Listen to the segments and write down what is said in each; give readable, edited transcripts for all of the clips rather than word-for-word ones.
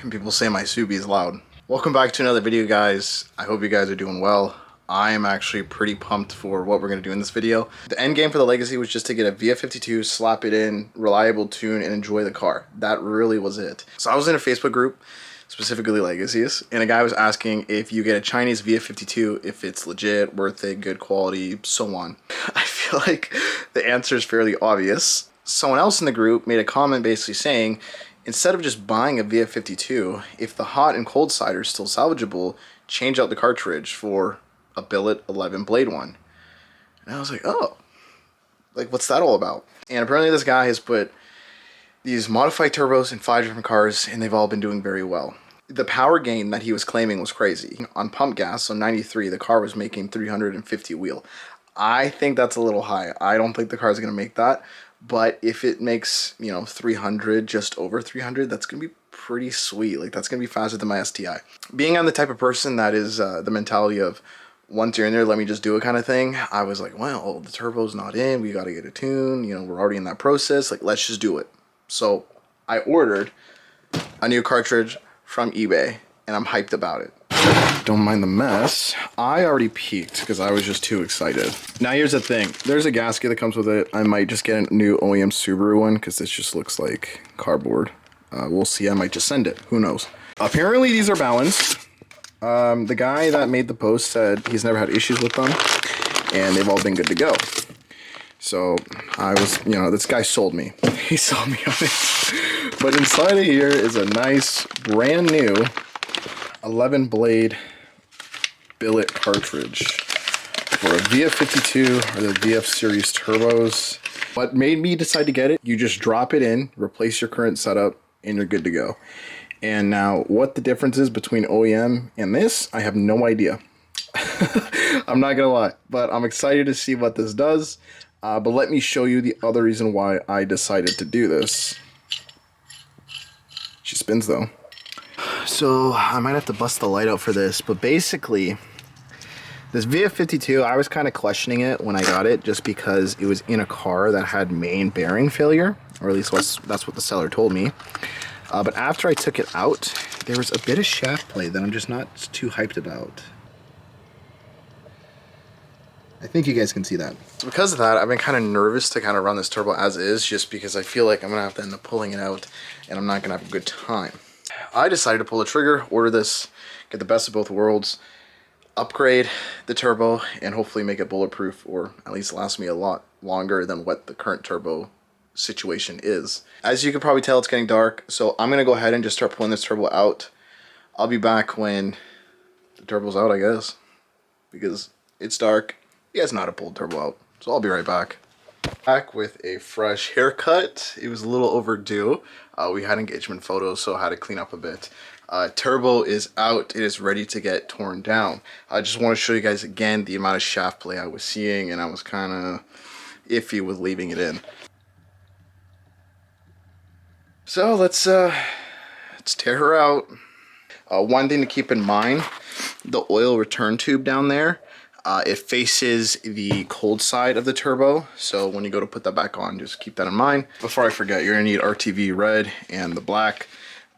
and people say my Subi is loud. Welcome back to another video, guys. I hope you guys are doing well. I am actually pretty pumped for what we're going to do in this video. The end game for the Legacy was just to get a VF52, slap it in, reliable tune, and enjoy the car. That really was it. So I was in a Facebook group, specifically Legacies, and a guy was asking if you get a Chinese VF52, if it's legit, worth it, good quality, so on. I feel like the answer is fairly obvious. Someone else in the group made a comment basically saying, instead of just buying a VF52, if the hot and cold side are still salvageable, change out the cartridge for a billet 11 blade one. And I was like, oh, like what's that all about? And apparently this guy has put these modified turbos in 5 different cars, and they've all been doing very well. The power gain that he was claiming was crazy. On pump gas, so 93, the car was making 350 wheel. I think that's a little high. I don't think the car is going to make that. But if it makes, 300, just over 300, that's going to be pretty sweet. Like, that's going to be faster than my STI. Being I'm the type of person that is the mentality of, once you're in there, let me just do it kind of thing. I was like, well, the turbo's not in. We got to get a tune. We're already in that process. Like, let's just do it. So I ordered a new cartridge from eBay, and I'm hyped about it. Don't mind the mess. I already peaked because I was just too excited. Now here's the thing. There's a gasket that comes with it. I might just get a new OEM Subaru one because this just looks like cardboard. We'll see. I might just send it. Who knows? Apparently these are balanced. The guy that made the post said he's never had issues with them and they've all been good to go. So I was, this guy sold me. He sold me on it. But inside of here is a nice brand new 11 blade billet cartridge for a VF52 or the VF series turbos. What made me decide to get it, you just drop it in, replace your current setup, and you're good to go. And now what the difference is between OEM and this, I have no idea. I'm not gonna lie, but I'm excited to see what this does. But let me show you the other reason why I decided to do this. She spins though. So I might have to bust the light out for this, but basically this VF52, I was kind of questioning it when I got it just because it was in a car that had main bearing failure, or at least that's what the seller told me. But after I took it out, there was a bit of shaft play that I'm just not too hyped about. I think you guys can see that. So because of that, I've been kind of nervous to kind of run this turbo as is, just because I feel like I'm gonna have to end up pulling it out and I'm not gonna have a good time. I decided to pull the trigger, order this, get the best of both worlds, upgrade the turbo, and hopefully make it bulletproof, or at least last me a lot longer than what the current turbo situation is. As you can probably tell, it's getting dark, so I'm gonna go ahead and just start pulling this turbo out. I'll be back when the turbo's out, I guess, because it's dark. You guys know how to pull the turbo out, so I'll be right back. Back with a fresh haircut. It was a little overdue. We had engagement photos, so I had to clean up a bit. Turbo is out. It is ready to get torn down. I just want to show you guys again the amount of shaft play I was seeing, and I was kind of iffy with leaving it in. So let's tear her out. One thing to keep in mind, the oil return tube down there, it faces the cold side of the turbo, so when you go to put that back on, just keep that in mind. Before I forget, you're going to need RTV red and the black.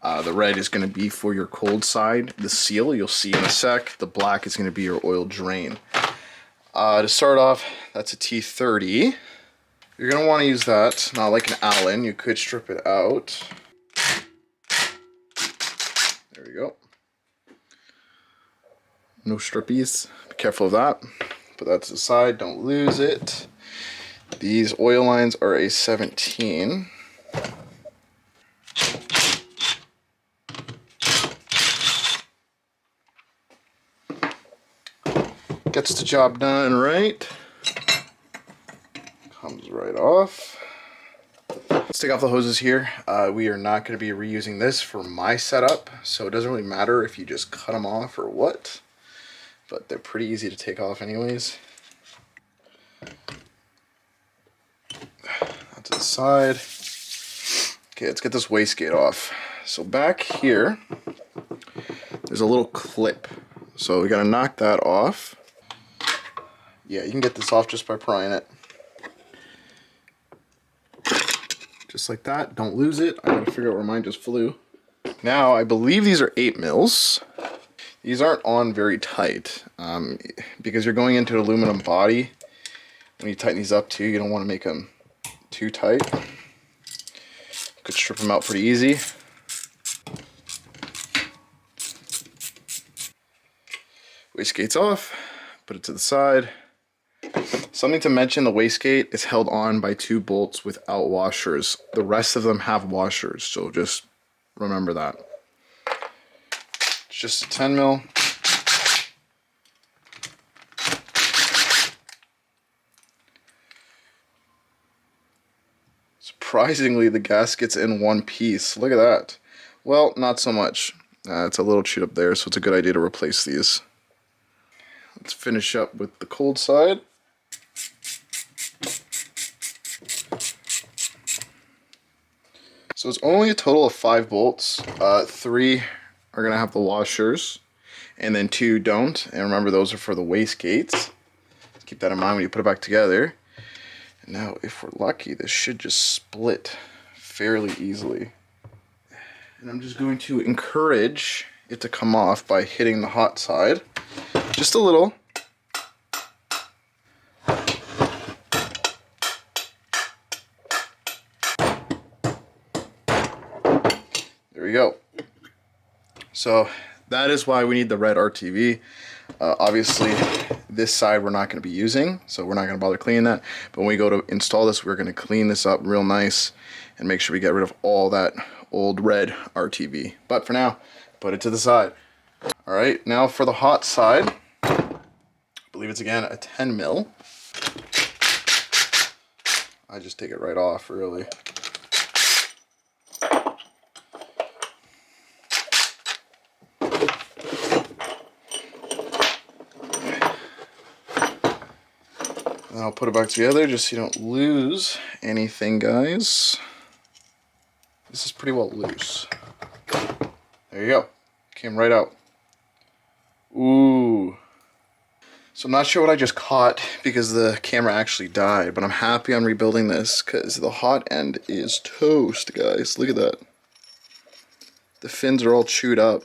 The red is going to be for your cold side. The seal, you'll see in a sec. The black is going to be your oil drain. To start off, that's a T30. You're going to want to use that, not like an Allen. You could strip it out. There we go. No strippies. Be careful of that. Put that to the side. Don't lose it. These oil lines are a 17. Gets the job done right. Comes right off. Let's take off the hoses here. We are not going to be reusing this for my setup, so it doesn't really matter if you just cut them off or what. But they're pretty easy to take off anyways. To the side. Okay, let's get this wastegate off. So back here, there's a little clip. So we gotta knock that off. Yeah, you can get this off just by prying it. Just like that. Don't lose it. I gotta figure out where mine just flew. Now, I believe these are 8 mils. These aren't on very tight because you're going into an aluminum body. When you tighten these up too, you don't want to make them too tight. Could strip them out pretty easy. Wastegate's off, put it to the side. Something to mention, the wastegate is held on by 2 bolts without washers. The rest of them have washers, so just remember that. It's just a 10 mil. Surprisingly, the gasket's in one piece. Look at that. Well, not so much. It's a little chewed up there, so it's a good idea to replace these. Let's finish up with the cold side. So it's only a total of 5 bolts. 3 are gonna have the washers, and then 2 don't. And remember, those are for the wastegates. Keep that in mind when you put it back together. And now, if we're lucky, this should just split fairly easily. And I'm just going to encourage it to come off by hitting the hot side. Just a little. There we go. So that is why we need the red RTV. Obviously, this side we're not going to be using, so we're not going to bother cleaning that. But when we go to install this, we're going to clean this up real nice and make sure we get rid of all that old red RTV. But for now, put it to the side. All right, now for the hot side, I believe it's again a 10 mil. I just take it right off, really. And I'll put it back together just so you don't lose anything, guys. This is pretty well loose. There you go. Came right out. Ooh. So I'm not sure what I just caught because the camera actually died, but I'm happy I'm rebuilding this because the hot end is toast, guys. Look at that. The fins are all chewed up.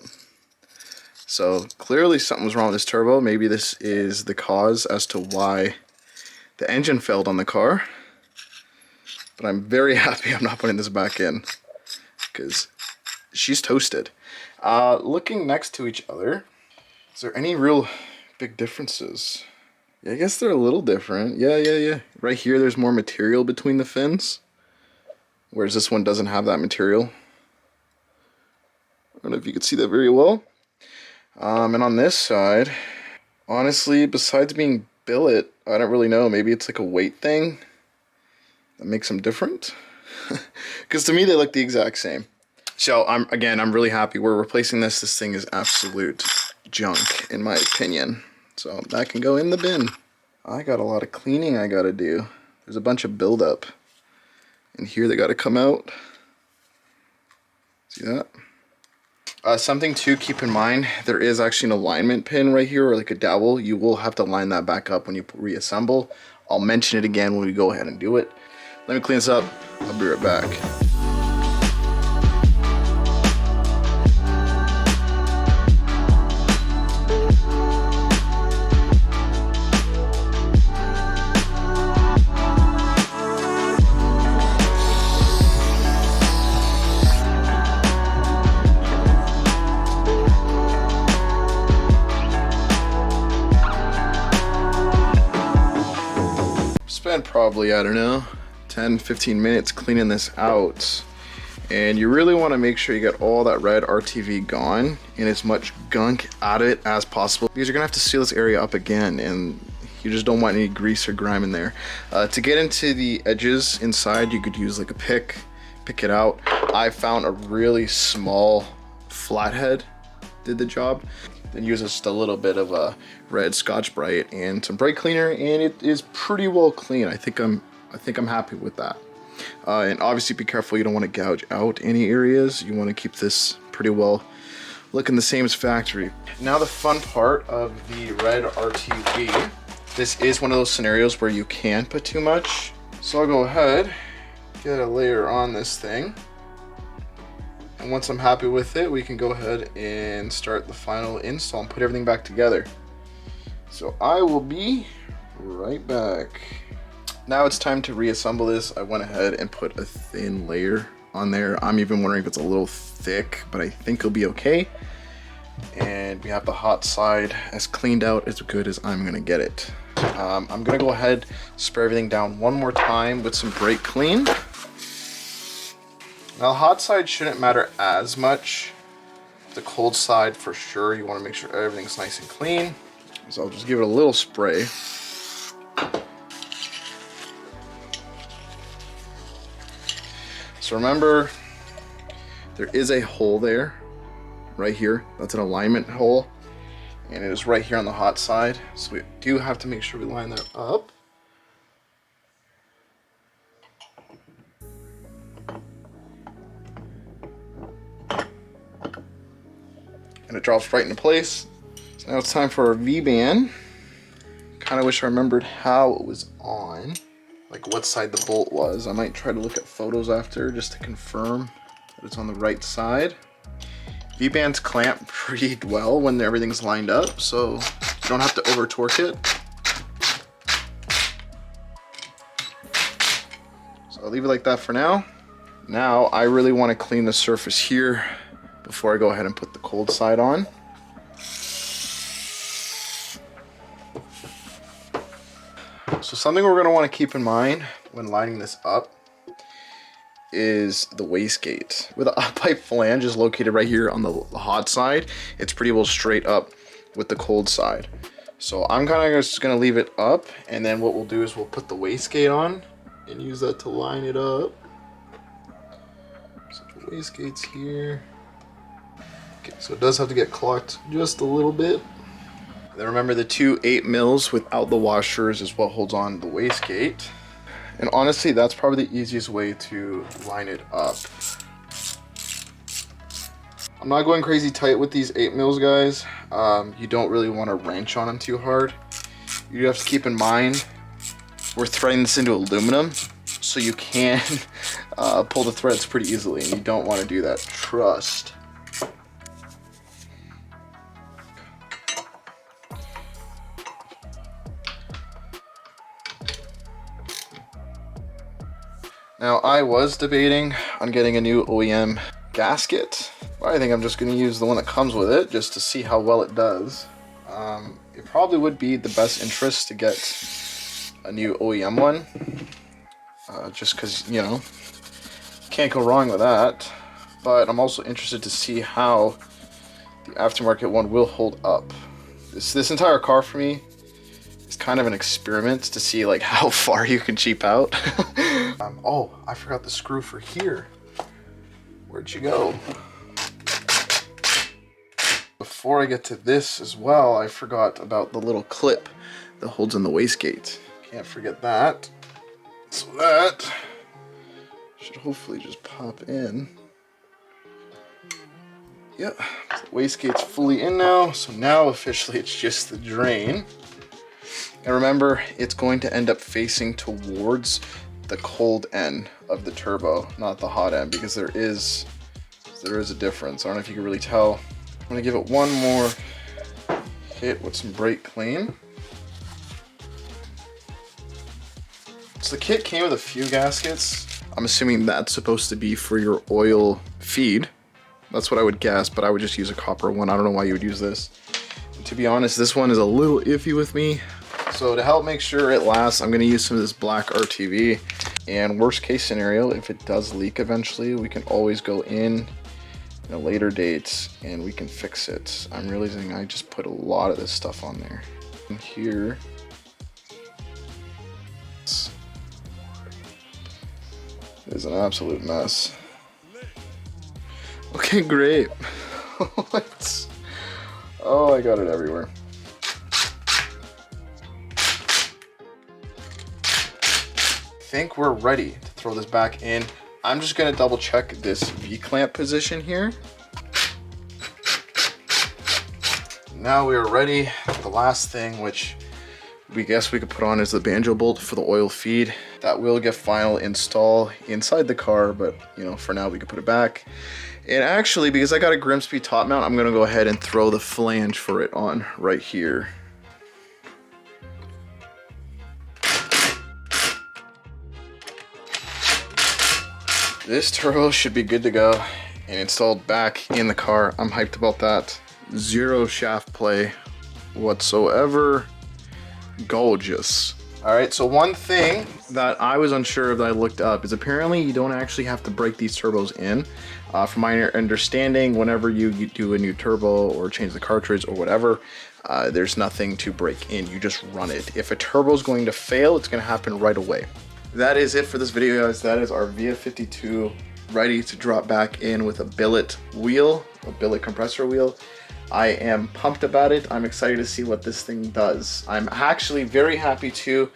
So clearly something's wrong with this turbo. Maybe this is the cause as to why the engine failed on the car. But I'm very happy I'm not putting this back in because she's toasted. Looking next to each other, is there any real big differences? Yeah, I guess they're a little different. Yeah. Right here, there's more material between the fins, whereas this one doesn't have that material. I don't know if you can see that very well. And on this side, honestly, besides being billet, I don't really know. Maybe it's like a weight thing that makes them different. Because to me, they look the exact same. So I'm really happy we're replacing this. This thing is absolute junk, in my opinion. So that can go in the bin. I got a lot of cleaning I gotta do. There's a bunch of buildup in here that gotta come out. See that? Something to keep in mind, there is actually an alignment pin right here, or like a dowel. You will have to line that back up when you reassemble. I'll mention it again when we go ahead and do it. Let me clean this up. I'll be right back. Spent probably, I don't know, 10-15 minutes cleaning this out, and you really want to make sure you get all that red RTV gone and as much gunk out of it as possible, because you're gonna have to seal this area up again and you just don't want any grease or grime in there. To get into the edges inside, you could use like a pick it out. I found a really small flathead did the job. Then use just a little bit of a red Scotch-Brite and some brake cleaner, and it is pretty well clean. I think I'm happy with that. And obviously be careful, you don't want to gouge out any areas. You want to keep this pretty well looking the same as factory. Now the fun part of the red RTV. This is one of those scenarios where you can't put too much. So I'll go ahead, get a layer on this thing. And once I'm happy with it, we can go ahead and start the final install and put everything back together. So I will be right back. Now it's time to reassemble this. I went ahead and put a thin layer on there. I'm even wondering if it's a little thick, but I think it'll be okay. And we have the hot side as cleaned out as good as I'm gonna get it. I'm gonna go ahead, spray everything down one more time with some brake clean. Now the hot side shouldn't matter as much. The cold side for sure, you wanna make sure everything's nice and clean. So I'll just give it a little spray. So remember, there is a hole there, right here. That's an alignment hole, and it is right here on the hot side. So we do have to make sure we line that up. And it drops right into place. So now it's time for our V-band. Kind of wish I remembered how it was on, like what side the bolt was. I might try to look at photos after just to confirm that it's on the right side. V-bands clamp pretty well when everything's lined up, so you don't have to over torque it. So I'll leave it like that for now. Now I really want to clean the surface here before I go ahead and put the cold side on. So something we're going to want to keep in mind when lining this up is the wastegate. Where the up-pipe flange is located right here on the hot side, it's pretty well straight up with the cold side. So I'm kind of just going to leave it up, and then what we'll do is we'll put the wastegate on and use that to line it up. So the wastegate's here. Okay, so it does have to get clocked just a little bit. Then remember the two 8 mils without the washers is what holds on the wastegate. And honestly, that's probably the easiest way to line it up. I'm not going crazy tight with these 8 mils, guys. You don't really want to wrench on them too hard. You have to keep in mind, we're threading this into aluminum, so you can pull the threads pretty easily, and you don't want to do that, trust. Now, I was debating on getting a new OEM gasket, but I think I'm just going to use the one that comes with it just to see how well it does. It probably would be the best interest to get a new OEM one, just because, you know, can't go wrong with that. But I'm also interested to see how the aftermarket one will hold up. This entire car for me is kind of an experiment to see like how far you can cheap out. Oh, I forgot the screw for here. Where'd you go? Before I get to this as well, I forgot about the little clip that holds in the wastegate. Can't forget that. So that should hopefully just pop in. Yep, the wastegate's fully in now, so now officially it's just the drain. And remember, it's going to end up facing towards the cold end of the turbo, not the hot end, because there is a difference. I don't know if you can really tell. I'm gonna give it one more hit with some brake clean. So the kit came with a few gaskets. I'm assuming that's supposed to be for your oil feed. That's what I would guess, but I would just use a copper one. I don't know why you would use this. And to be honest, this one is a little iffy with me. So to help make sure it lasts, I'm gonna use some of this black RTV. And worst case scenario, if it does leak eventually, we can always go in a later date and we can fix it. I'm realizing I just put a lot of this stuff on there. And here, is an absolute mess. Okay, great. What? Oh, I got it everywhere. I think we're ready to throw this back in. I'm just gonna double check this V-clamp position here. Now we are ready. The last thing, which we guess we could put on, is the banjo bolt for the oil feed. That will get final install inside the car, but you know, for now we can put it back. And actually, because I got a Grimsby top mount, I'm gonna go ahead and throw the flange for it on right here. This turbo should be good to go and installed back in the car. I'm hyped about that. Zero shaft play whatsoever. Gorgeous. All right, so one thing that I was unsure of that I looked up is apparently you don't actually have to break these turbos in. From my understanding, whenever you do a new turbo or change the cartridge or whatever, there's nothing to break in. You just run it. If a turbo is going to fail, it's going to happen right away. That is it for this video, guys. That is our VF52 ready to drop back in with a billet wheel, a billet compressor wheel. I am pumped about it. I'm excited to see what this thing does. I'm actually very happy too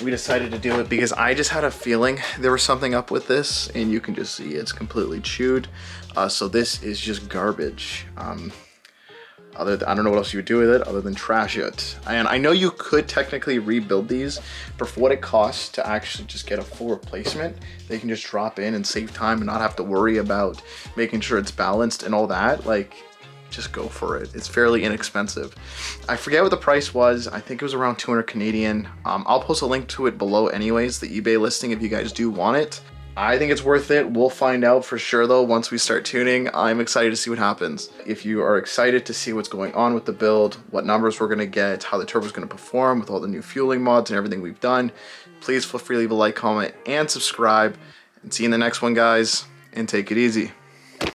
we decided to do it because I just had a feeling there was something up with this, and you can just see it's completely chewed. So this is just garbage. I don't know what else you would do with it other than trash it. And I know you could technically rebuild these, but for what it costs to actually just get a full replacement, they can just drop in and save time and not have to worry about making sure it's balanced and all that. Like, just go for it. It's fairly inexpensive. I forget what the price was. I think it was around 200 Canadian. I'll post a link to it below anyways, the eBay listing, if you guys do want it. I think it's worth it. We'll find out for sure though once we start tuning. I'm excited to see what happens. If you are excited to see what's going on with the build, what numbers we're gonna get, how the turbo is gonna perform with all the new fueling mods and everything we've done, please feel free to leave a like, comment, and subscribe. And see you in the next one, guys, and take it easy.